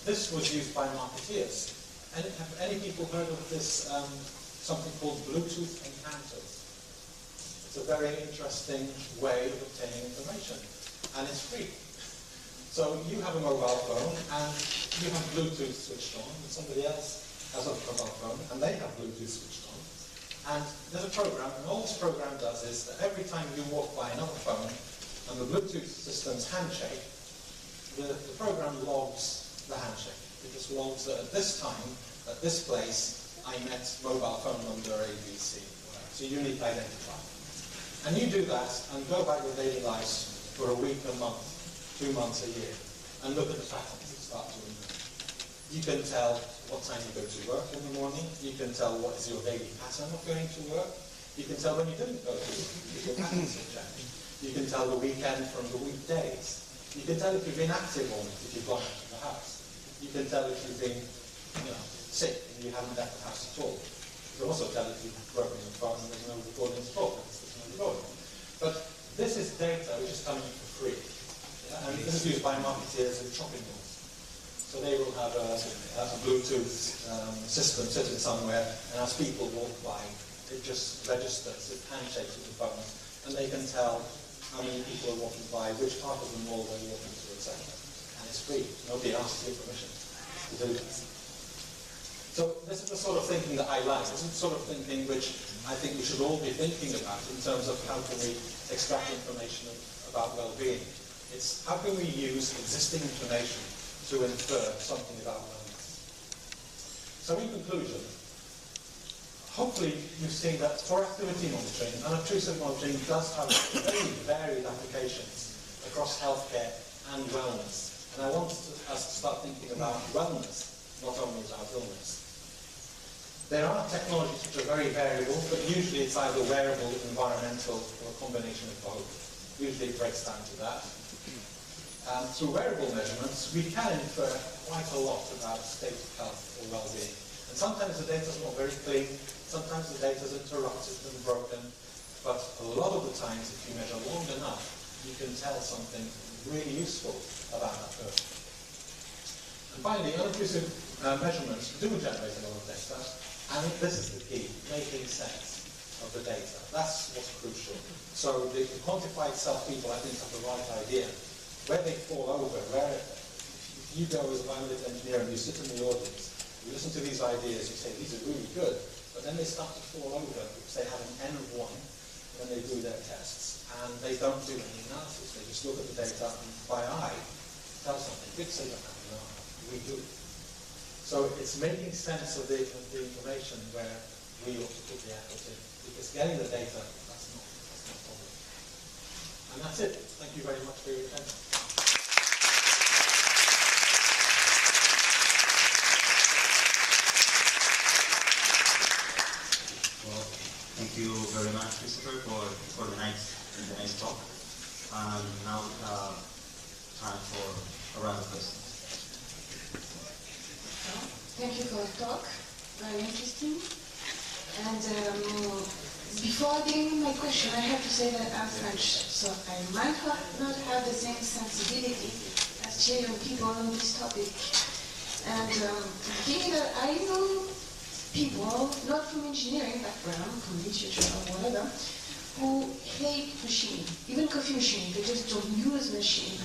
This was used by marketeers. Have any people heard of this, something called Bluetooth encounters? It's a very interesting way of obtaining information, and it's free. So you have a mobile phone, and you have Bluetooth switched on, and somebody else has a mobile phone, and they have Bluetooth switched on. And there's a program, and all this program does is that every time you walk by another phone, and the Bluetooth system's handshake, the program logs the handshake. It just logs that at this time, at this place, I met mobile phone number ABC, whatever. So unique identifier. And you do that and go about your daily lives for a week, a month, 2 months, a year, and look at the patterns that start to emerge. You can tell what time you go to work in the morning. You can tell what is your daily pattern of going to work. You can tell when you didn't go to work, if your patterns have changed. You can tell the weekend from the weekdays. You can tell if you've been active or not, if you've gone out of the house. You can tell if you've been sick and you haven't left the house at all. You can also tell if you've broken your phone and there's no recording at all, because there's no recording. But this is data which is coming for free. Yeah? And this is used by marketeers in shopping malls. So they will have a Bluetooth system sitting somewhere, and as people walk by, it just registers, it handshakes with the phones, and they can tell how many people are walking by, which part of the mall they're walking to, etc. And it's free. Nobody asks you permission to do this. So this is the sort of thinking that I like. This is the sort of thinking which I think we should all be thinking about in terms of how can we extract information about well-being. It's how can we use existing information to infer something about wellness. So in conclusion, hopefully you've seen that for activity monitoring, unobtrusive monitoring does have very varied applications across healthcare and wellness. And I want us to start thinking about wellness, not only about illness. There are technologies which are very variable, but usually it's either wearable, environmental, or a combination of both. Usually it breaks down to that. Through wearable measurements, we can infer quite a lot about state of health or well-being. And sometimes the data is not very clean, sometimes the data is interrupted and broken, but a lot of the times, if you measure long enough, you can tell something really useful about that person. And finally, unobtrusive measurements do generate a lot of data, and this is the key, making sense of the data. That's what's crucial. So the quantified self-people, I think, have the right idea. Where they fall over, if you go as a biomedical engineer and you sit in the audience, you listen to these ideas, you say, these are really good, but then they start to fall over because they have an N of 1, when they do their tests, and they don't do any analysis. They just look at the data and by eye tell something. Big say don't have an eye, we do. So it's making sense of the information where we ought to put the effort in, because getting the data, that's not a problem. And that's it. Thank you very much for your attention. Well, thank you very much, Christopher, for the nice talk. And now time for a round of questions. Thank you for the talk. Very interesting. And before getting my question, I have to say that I'm French, so I might not have the same sensibility as Chilean people on this topic. And the thing that I know people, not from engineering background, from literature or whatever, who hate machine, even coffee machine, they just don't use machine.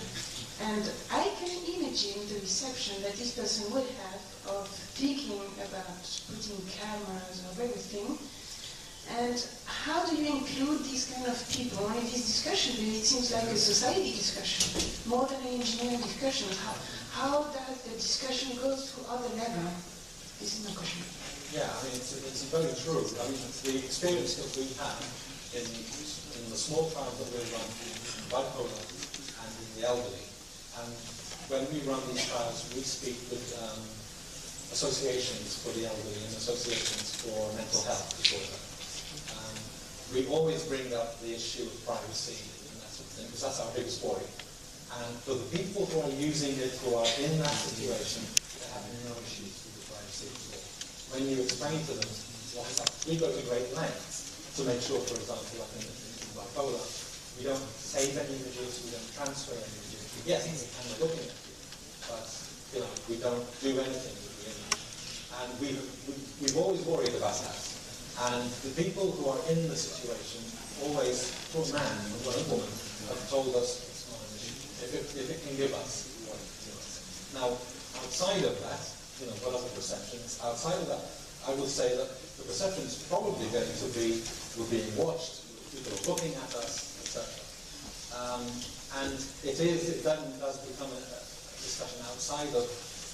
And I can imagine the reception that this person would have of thinking about putting cameras of everything. And how do you include these kind of people in this discussion? It seems like a society discussion, more than an engineering discussion. How does the discussion go to other level? This is my question. Yeah, I mean, it's very true. I mean, the experience that we have in the small trials that we run in bipolar and in the elderly, and when we run these trials, we speak with associations for the elderly and associations for mental health disorder. We always bring up the issue of privacy and that sort of thing, because that's our biggest worry. And for the people who are using it, who are in that situation, they're having no issues with the privacy at all. When you explain to them what's up, we go to great lengths to make sure, for example, like in bipolar, we don't save any images, we don't transfer any images. Yes, we're looking at you, but we don't do anything with the image. And we've always worried about that. And the people who are in the situation always, for a man or a woman, have told us it's not an issue. If it can give us, we want it to give us. Now, outside of that, what are the perceptions? Outside of that, I would say that the perception is probably going to be we're being watched, people are looking at us, etc. And it then does become a discussion outside of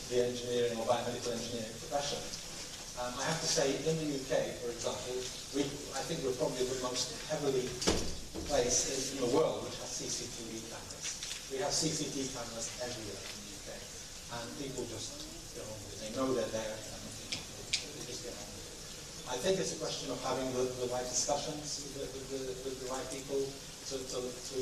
the engineering or biomedical engineering profession. I have to say, in the UK, for example, I think we're probably the most heavily placed in the world which has CCTV cameras. We have CCTV cameras everywhere in the UK, and people just get on with it. They know they're there, and they just get on with it. I think it's a question of having the right discussions with the right people to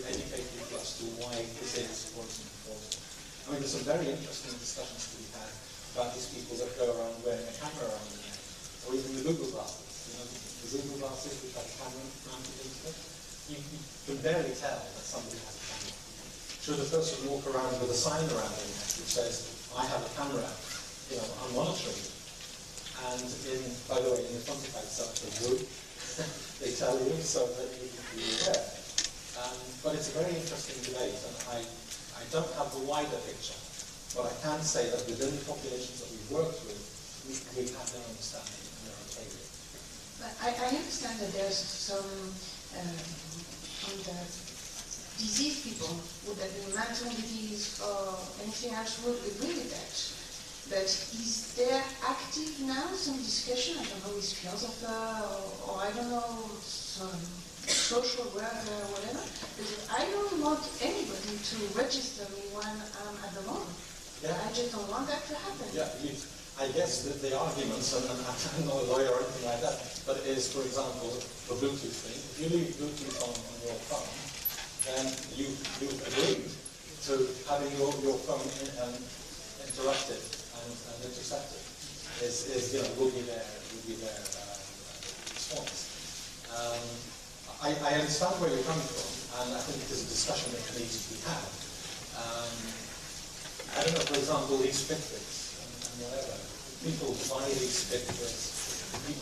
educate people as to why this is what's important. I mean, there's some very interesting discussions to be had about these people that go around wearing a camera around their neck, or even the Google glasses. The Google glasses which have a camera mounted into it. You can barely tell that somebody has a camera. Should a person walk around with a sign around their neck which says, "I have a camera, I'm monitoring you." And by the way, in the frontified itself, they do. They tell you so that you can be aware. But it's a very interesting debate, and I don't have the wider picture. But I can say that within the populations that we've worked with, we have their understanding and their okay with it. But I understand that there's some on the diseased people, would that be mental disease or anything else, would agree with that. But is there active now some discussion, I don't know, with philosopher or I don't know, some social worker or whatever? Because I don't want anybody to register me when I'm at the moment. Yeah. I just don't want that to happen. Yeah, I guess that the arguments, and I'm not a lawyer or anything like that, but it is, for example, the Bluetooth thing. If you leave Bluetooth on your phone, then you agreed to having your phone interrupted and intercepted. Will be their response. I understand where you're coming from, and I think it is a discussion that needs to be had. I don't know, for example, these Fitbits and whatever. People buy these Fitbits.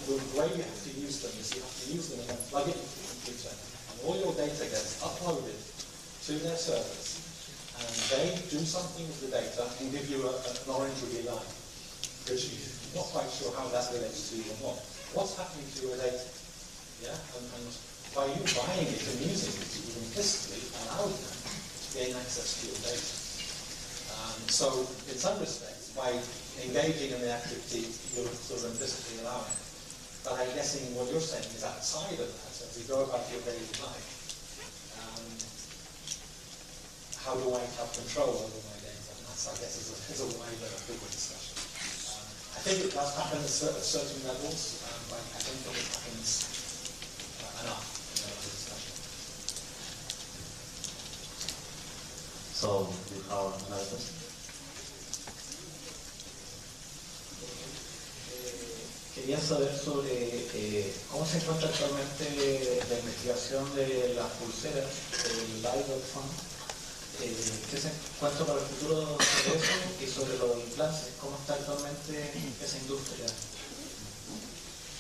The way you have to use them is you have to use them and then plug it into the computer. And all your data gets uploaded to their servers. And they do something with the data and give you an orange ruby line, which you're not quite sure how that relates to you or not. What's happening to your data? Yeah? And by you buying it and using it, you've implicitly allowed them to gain access to your data. So in some respects, by engaging in the activity, you're sort of implicitly allowing it. But I'm guessing what you're saying is outside of that, as you go about your daily life, how do I have control over my data? And that's, I guess, is a wider, bigger discussion. I think it does happen at certain levels, but I don't think it happens enough in the discussion. So, we have another question. Quería saber sobre cómo se encuentra actualmente la investigación de las pulseras, el Live Fund, qué se encuentra para el futuro sobre eso y sobre los implantes, cómo está actualmente esa industria.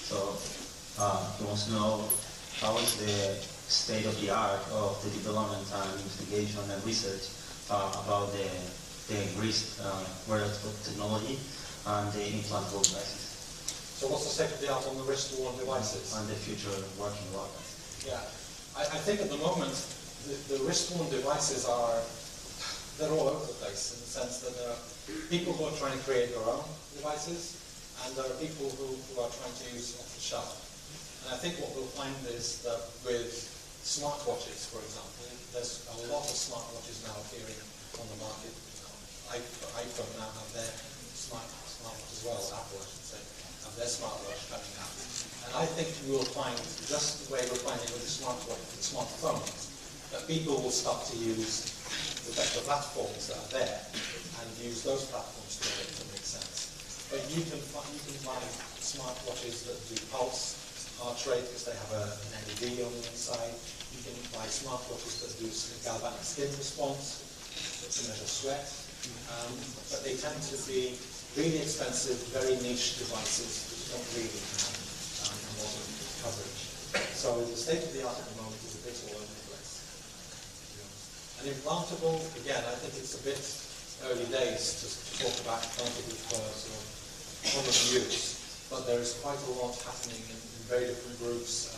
So, he wants to know how is the state of the art of the development and investigation and research about the wrist wearable technology and the implantable devices. So what's the state of the art on the wrist-worn devices? And the future working world. Yeah, I think at the moment the wrist-worn devices they're all over the place in the sense that there are people who are trying to create their own devices and there are people who are trying to use off-the-shelf. And I think what we'll find is that with smartwatches, for example, there's a lot of smartwatches now appearing on the market. iPhone now have their smartwatch as well, Apple I should say. Their smartwatch coming out. And I think you will find, just the way we're finding with the smartphones, that people will start to use the better platforms that are there and use those platforms to make sense. But you can buy smartwatches that do pulse, heart rate, because they have an LED on the inside. You can buy smartwatches that do galvanic skin response to measure sweat. But they tend to be really expensive, very niche devices which don't really have a lot of coverage. So the state of the art at the moment is a bit all over the place. And implantable, again, I think it's a bit early days to talk about implantable for sort of common use, but there is quite a lot happening in very different groups.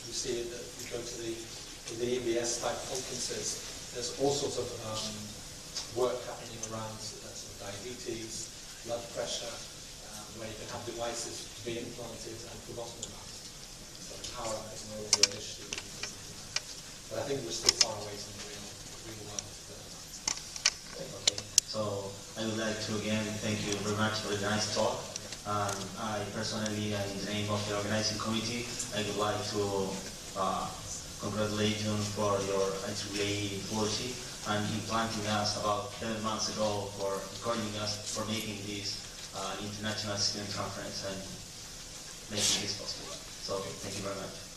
You see it if you go to the EMBS type conferences, there's all sorts of work happening around sort of diabetes, blood pressure, where you can have devices to be implanted and forgotten about. So power is no longer an issue. But I think we're still far away from the real world. Okay. So I would like to again thank you very much for the nice talk. I personally, in the name of the organizing committee, I would like to congratulate you for your IEEE policy and implanting us about 11 months ago for encouraging us for making this international student conference and making this possible. So thank you very much.